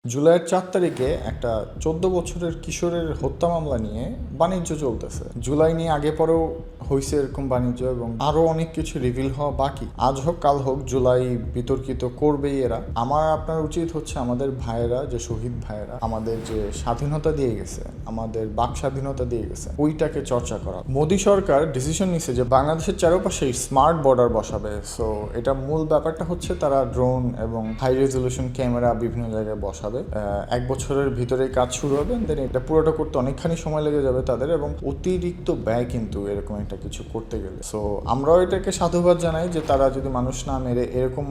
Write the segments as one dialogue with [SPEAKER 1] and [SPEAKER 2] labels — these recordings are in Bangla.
[SPEAKER 1] জুলাইয়ের ৪ তারিখে একটা ১৪ বছরের কিশোরের হত্যা মামলা নিয়ে বাণিজ্য চলতেছে। জুলাই নিয়ে আগে পরেও হয়েছে এরকম বাণিজ্য এবং আরও অনেক কিছু রিভিল হওয়া বাকি। আজ হোক কাল হোক জুলাই বিতর্কিত করবেই এরা। আপনার উচিত হচ্ছে আমাদের ভাইয়েরা, যে শহীদ ভাইয়েরা আমাদের যে স্বাধীনতা দিয়ে গেছে, আমাদের বাক স্বাধীনতা দিয়ে গেছে, ওইটাকে চর্চা করা। মোদী সরকার ডিসিশন নিছে যে বাংলাদেশের চারপাশে স্মার্ট বর্ডার বসাবে। সো এটা মূল ব্যাপারটা হচ্ছে তারা ড্রোন এবং হাই রেজলিউশন ক্যামেরা বিভিন্ন জায়গায় বসাবে। 1 বছরের ভিতরেই কাজ শুরু হবে, দেন এটা পুরোটা করতে অনেকখানি সময় লেগে যাবে তাদের, এবং অতিরিক্ত ব্যয় কিন্তু এরকম একটা কিছু করতে গেলে। সো আমরাও এটাকে সাধুবাদ জানাই যে তারা যদি মানুষ না মেরে এরকম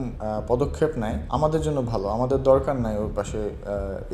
[SPEAKER 1] পদক্ষেপ নেয়, আমাদের জন্য ভালো। আমাদের দরকার নাই ওর পাশে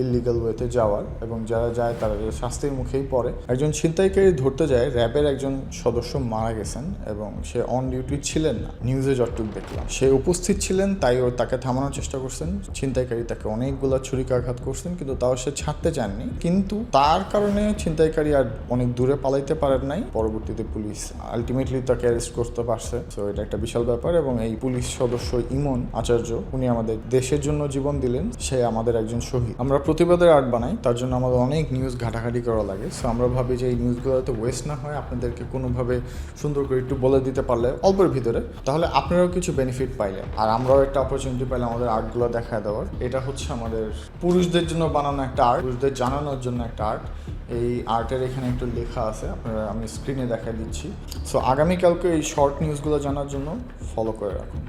[SPEAKER 1] ইললিগাল ওয়েতে যাওয়ার, এবং যারা যায় তারা শাস্তির মুখেই পড়ে। একজন ছিনতাইকারী ধরতে যায়, র্যাবের একজন সদস্য মারা গেছেন এবং সে অন ডিউটি ছিলেন না, নিউজে যতটুকু দেখলাম। সে উপস্থিত ছিলেন, তাই তাকে থামানোর চেষ্টা করছেন। ছিনতাইকারী তাকে অনেকগুলো ছুরিকাঘাত করছেন, কিন্তু তাও সে ছাড়তে চাননি। কিন্তু তার কারণে ছিনতাইকারী আর অনেক দূরে পালাইতে পারেন নাই। পরবর্তীতে পুলিশ আলটিমেটলি তাকে অ্যারেস্ট করতে পারছে। সো এটা একটা বিশাল ব্যাপার। এবং এই পুলিশ সদস্য ইমন আচার্য, উনি আমাদের দেশের জন্য জীবন দিলেন। সে আমাদের একজন শহীদ। আমরা প্রতিবাদের আর্ট বানাই, তার জন্য আমাদের অনেক নিউজ ঘাটাঘাটি করা লাগে। সো আমরা ভাবি যে এই নিউজগুলো যাতে ওয়েস্ট না হয়, আপনাদেরকে কোনোভাবে সুন্দর করে একটু বলে দিতে পারলে অল্পের ভিতরে, তাহলে আপনারাও কিছু বেনিফিট পাইলে, আর আমরাও একটা অপরচুনিটি পাইলে আমাদের আর্টগুলো দেখা দেওয়ার। এটা হচ্ছে আমাদের পুরুষদের জন্য বানানো একটা আর্ট, পুরুষদের জানানোর জন্য একটা আর্ট। এই আর্টের এখানে একটু লেখা আছে, আপনারা আমি স্ক্রিনে দেখা দিচ্ছি। সো আগামীকালকে এই শর্ট নিউজগুলো জানার জন্য ফলো করে রাখুন।